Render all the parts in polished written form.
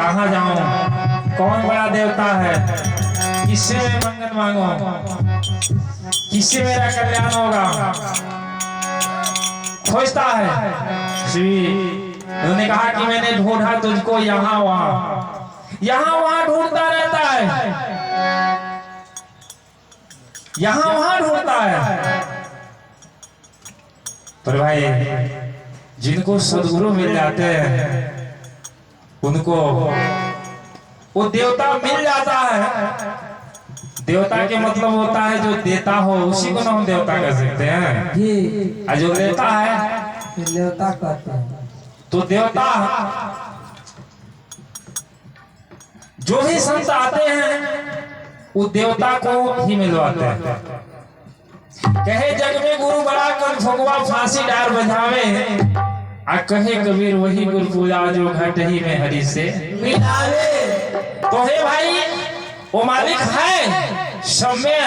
कहाँ जाऊं, कौन बड़ा देवता है, किससे मैं मंगल मांगू, किससे मेरा कल्याण होगा, खोजता है। श्री उन्होंने कहा कि मैंने ढूंढा तुझको यहाँ वहां ढूंढता रहता है, यहाँ वहां ढूंढता है। पर भाई जिनको सदगुरु मिल जाते हैं उनको वो देवता मिल जाता है। देवता के मतलब होता है जो देता हो, उसी को ना हम देवता कह सकते हैं। जो देता है देवता कहते हैं। तो देवता जो भी संत आते हैं वो देवता को ही मिलवाते हैं। कहे जग में गुरु बड़ा कर भोगवा फांसी डार बजावे, आ कहे कबीर वही गुरु पूजा जो घट ही में हरि से मिलावे। तो हे भाई वो मालिक है सब में,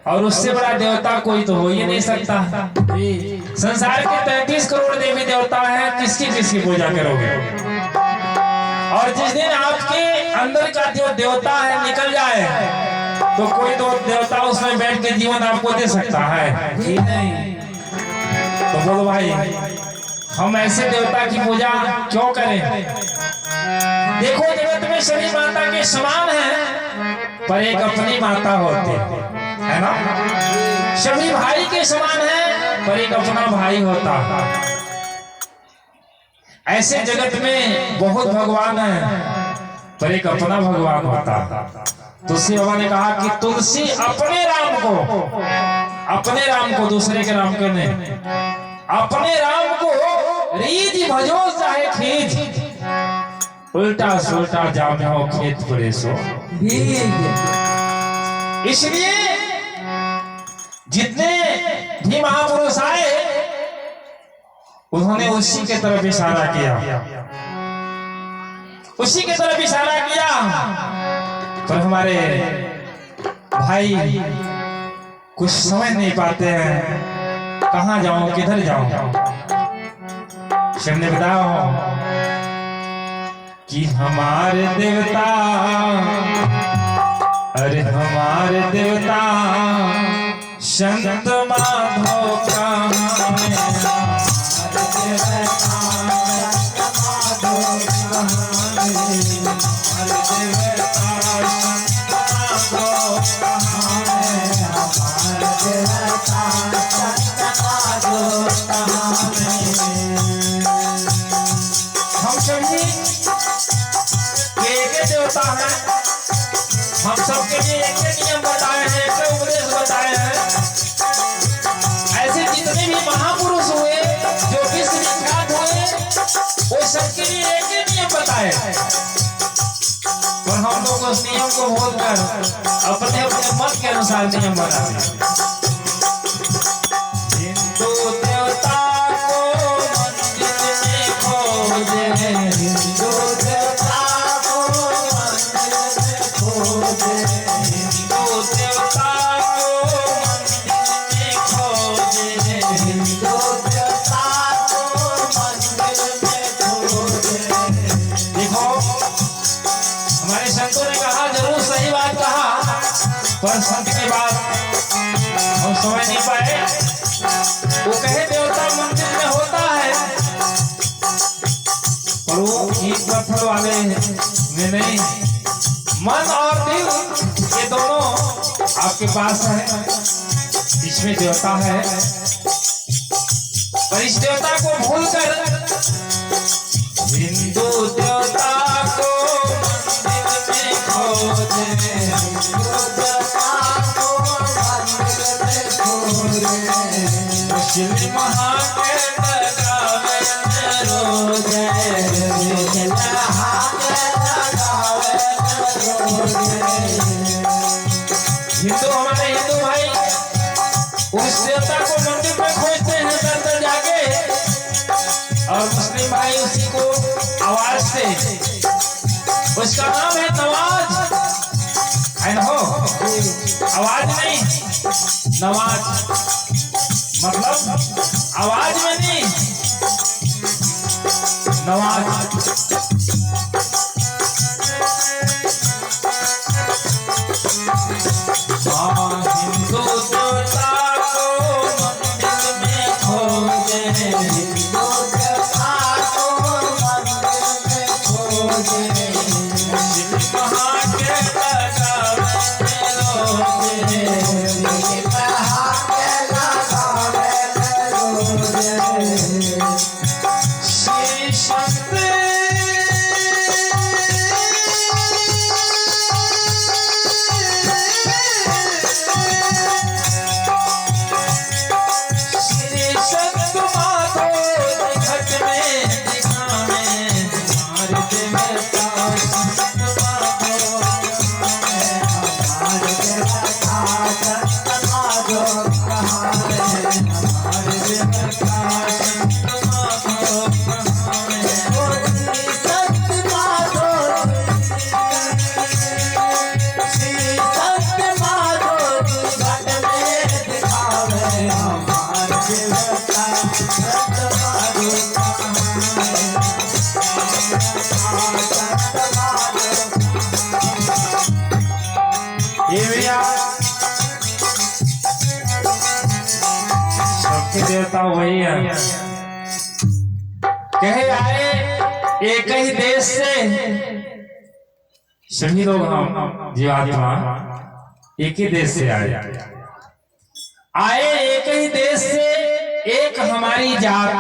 और उससे बड़ा देवता कोई तो हो ही नहीं सकता। संसार के 33 करोड़ देवी देवता हैं, किसकी पूजा करोगे। और जिस दिन आपके अंदर का जो देवता है निकल जाए तो कोई तो देवता उसमें बैठ के जीवन आपको दे सकता है कि नहीं। तो बोलो भाई हम ऐसे देवता की पूजा क्यों करें। देखो जगत में सभी माता के समान है, पर एक अपनी माता होती है ना। सभी भाई के समान है, पर एक अपना भाई होता है। ऐसे जगत में बहुत भगवान है, पर एक अपना भगवान होता है। तुलसी बाबा ने कहा कि तुलसी अपने राम को दूसरे के राम को नहीं, अपने राम को रीझ भजो चाहे खींच, उल्टा सुल्टा जामे हो खेत परेशो। इसलिए जितने भी महापुरुष आए उन्होंने उसी के तरफ इशारा किया, उसी के तरफ इशारा किया। पर हमारे भाई कुछ समझ नहीं पाते हैं, कहाँ जाऊं किधर जाऊं। हमने बताओ कि हमारे देवता, अरे हमारे देवता संत माधव हम सबके लिए एक नियम बताए हैं, एक उपदेश बताए हैं। ऐसे जितने भी महापुरुष हुए जो विश्व विख्यात हुए वो सबके लिए एक नियम बताए, पर हम लोग उस नियम को भूलकर अपने अपने मत के अनुसार नियम बनाते हैं। हिंदू देवता को मंदिर में खोजे, हिंदू देवता को मंदिर में खोजे, हिंदू देवता को मंदिर में खोजे, हिंदू देवता को मंदिर में खोजे। देखो हमारे संतों ने कहा, जरूर सही बात कहा, पर संत की बात हम समझ नहीं पाए। वो कहे देवता मंदिर में होता है, पर वो ईंट पत्थर वाले में नहीं। मन और दिल ये दोनों आपके पास है, इसमें देवता है। पर इस देवता को भूलकर हिंदू देवता को मंदिर में खोजे, हिंदू देवता को मंदिर में खोजे, मुस्लिम हाथे लगावे रोजे, मुस्लिम हाथे लगावे रोजे। हिंदू हमारे हिंदू भाई उस देवता को मंदिर में खोजते हैं अंदर जाके, और मुस्लिम भाई उसी को आवाज से, उसका नाम है नवाज, है ना हो, आवाज नहीं नवाज, मतलब आवाज में नहीं नवाज। देवता वही है। कहे आए एक ही देश से सभी लोग, हम जीवात्मा एक ही देश से आए एक ही देश से, एक हमारी जात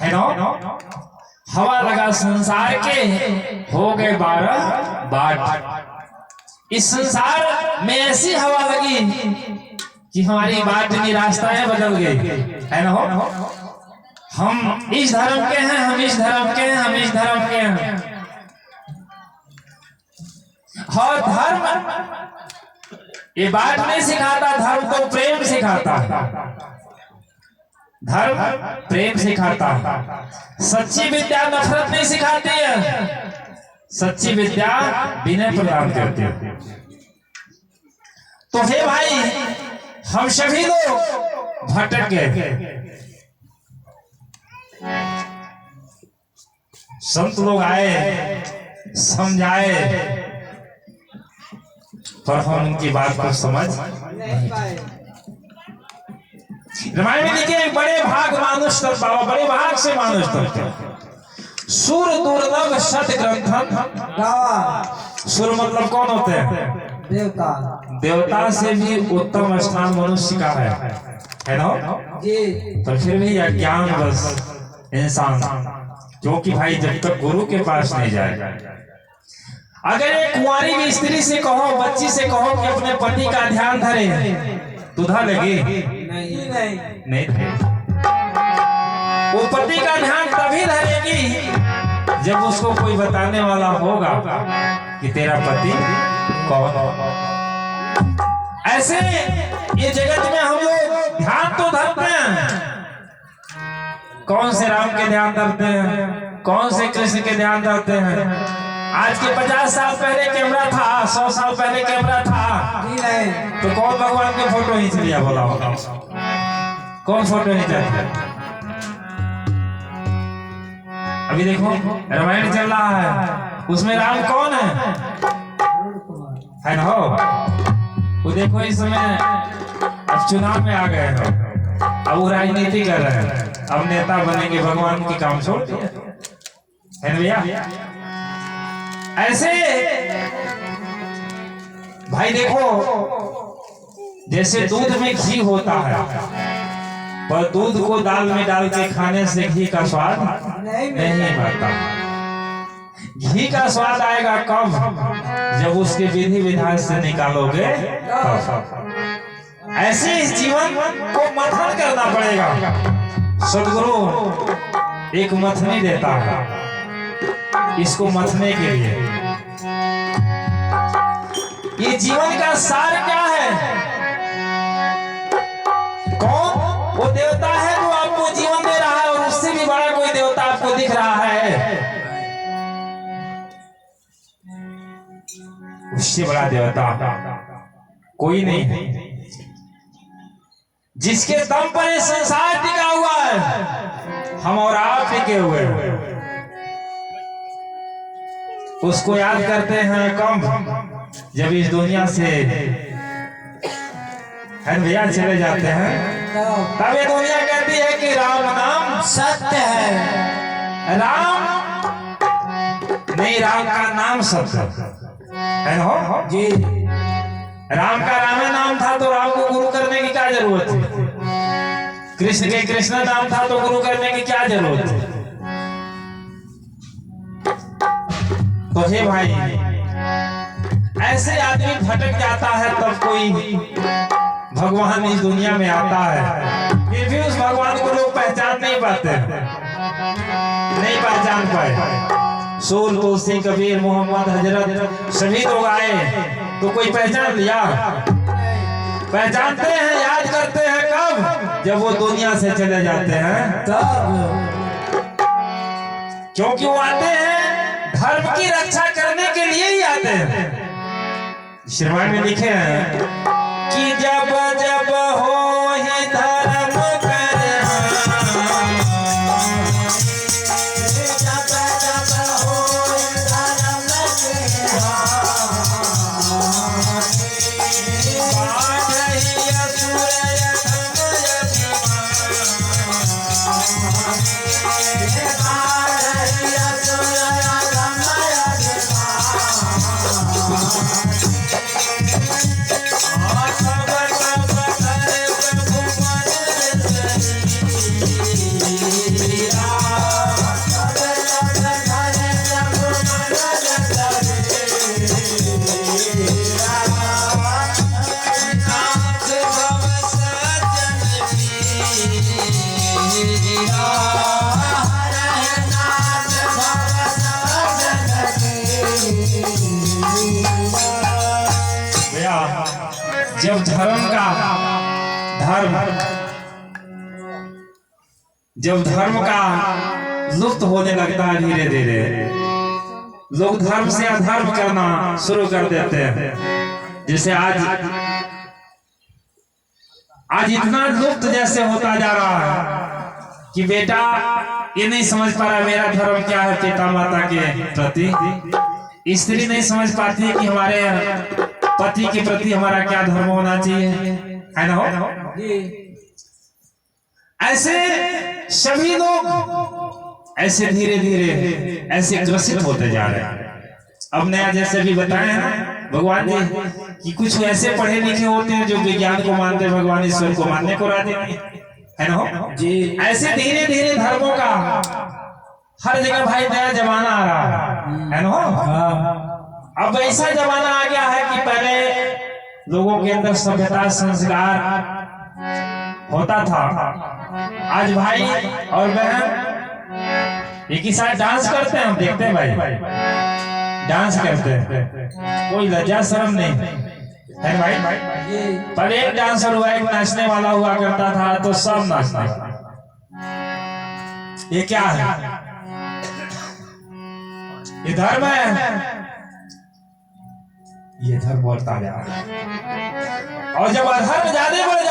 है ना। हवा लगा संसार के, हो गए 12 बाट। इस संसार में ऐसी हवा लगी कि हमारी बात की रास्ताएं बदल गई, है ना। हो हम इस धर्म के हैं, हम इस धर्म के हैं, हम इस धर्म के हैं। और धर्म ये बात नहीं सिखाता, धर्म तो प्रेम सिखाता है। धर्म प्रेम सिखाता है। सच्ची विद्या नफरत नहीं सिखाती है, सच्ची विद्या विनय प्रदान करती है। तो हे भाई, हम सभी लोग भटक गए। संत लोग आए, समझाए, पर हम उनकी बात को समझ नहीं पाए। रामायण में लिखे एक बड़े भाग मानुष तब, बाबा बड़े भाग से मानुष तब सुर दुर्लभ सत ग्रंथन गावा। सुर मतलब कौन होते हैं? देवता। देवता से भी उत्तम स्थान मनुष्य का है ना जी। तो फिर भी अज्ञान बस इंसान, क्योंकि भाई जब तक गुरु के पास नहीं जाएगा, अगर एक कुंवारी की स्त्री से कहो, बच्ची से कहो कि अपने पति का ध्यान धरे, तुधा लगे नहीं धरे। वो पति का ध्यान तभी धरेगी जब उसको कोई बताने वाला होगा कि तेरा पति कौन हो। ऐसे ये जगत में हम लोग ध्यान तो धरते हैं, कौन से राम के ध्यान धरते हैं, कौन से कृष्ण के ध्यान धरते हैं। आज के 50 साल पहले कैमरा था, 100 साल पहले कैमरा था, तो कौन भगवान के फोटो खींच लिया? बोला कौन फोटो खींचा? अभी देखो रामायण चल रहा है, उसमें राम कौन है ना। हो वो देखो इस समय अब चुनाव में आ गए हैं, अब वो राजनीति कर रहे हैं, अब नेता बनेंगे, भगवान की काम छोड़ दिया है ना भैया। ऐसे भाई देखो, जैसे दूध में घी होता है, पर दूध को दाल में डाल के खाने से घी का स्वाद नहीं आता। घी का स्वाद आएगा कब? जब उसके विधि विधान से निकालोगे तब। ऐसे इस जीवन को मंथन करना पड़ेगा। सदगुरु एक मथनी देता है, इसको मथने के लिए। ये जीवन का सार क्या है? कौन? वो देवता है जो आपको जीवन दे रहा है, और उससे भी बड़ा कोई देवता आपको दिख रहा है। उससे बड़ा देवता कोई नहीं है। जिसके दम पर ये संसार टिका हुआ है, हम और आप टिके हुए हैं। उसको याद करते हैं कब? जब इस दुनिया से भैया चले जाते हैं, तब ये दुनिया कहती है कि राम नाम सत्य है। राम नहीं, राम का नाम सत्य है ना जी। राम का रामे नाम था तो राम को गुरु करने की क्या जरूरत है? कृष्ण के कृष्ण नाम था तो गुरु करने की क्या जरूरत है? तो हे भाई, ऐसे आदमी भटक जाता है तब कोई भगवान इस दुनिया में आता है, फिर भी उस भगवान को लोग पहचान नहीं पाते, नहीं पहचान पाए। सूल, तुलसी, कबीर, मोहम्मद, हजरत सभी लोग आए तो कोई पहचान लिया? पहचानते हैं, याद करते हैं कब? जब वो दुनिया से चले जाते हैं तब। क्योंकि वो आते हैं धर्म की रक्षा करने के लिए ही आते हैं। श्रीमान में लिखे हैं कि जब जब हो ही धर्म जब धर्म का लुप्त होने लगता है, धीरे धीरे लोग धर्म से अधर्म करना शुरू कर देते हैं। जैसे आज इतना लुप्त जैसे होता जा रहा है कि बेटा ये नहीं समझ पा रहा मेरा धर्म क्या है पिता माता के प्रति, स्त्री नहीं समझ पाती है कि हमारे पति के प्रति हमारा क्या धर्म होना चाहिए, है ना हो? ऐसे सभी लोग ऐसे धीरे धीरे ऐसे ग्रसित होते जा रहे हैं। अब नया जैसे भी बताए हैं भगवान जी कि कुछ ऐसे पढ़े लिखे होते हैं जो विज्ञान को मानते हैं, भगवान ईश्वर को मानने को राजी नहीं, है ना हो जी। ऐसे धीरे धीरे धर्मों का हर जगह भाई नया जमाना आ रहा है ना हो? अब ऐसा जमाना आ गया है कि पहले लोगों के अंदर सभ्यता संस्कार होता था, आज भाई और बहन एक ही साथ डांस करते हैं। हम देखते हैं भाई डांस करते हैं, कोई लज्जा शर्म नहीं है भाई। पर एक डांसर हुआ, एक नाचने वाला हुआ करता था तो सब नाचता। ये क्या है? ये धर्म है? ये धर्म बढ़ता जा रहा है। और जब अधर्म ज्यादा बढ़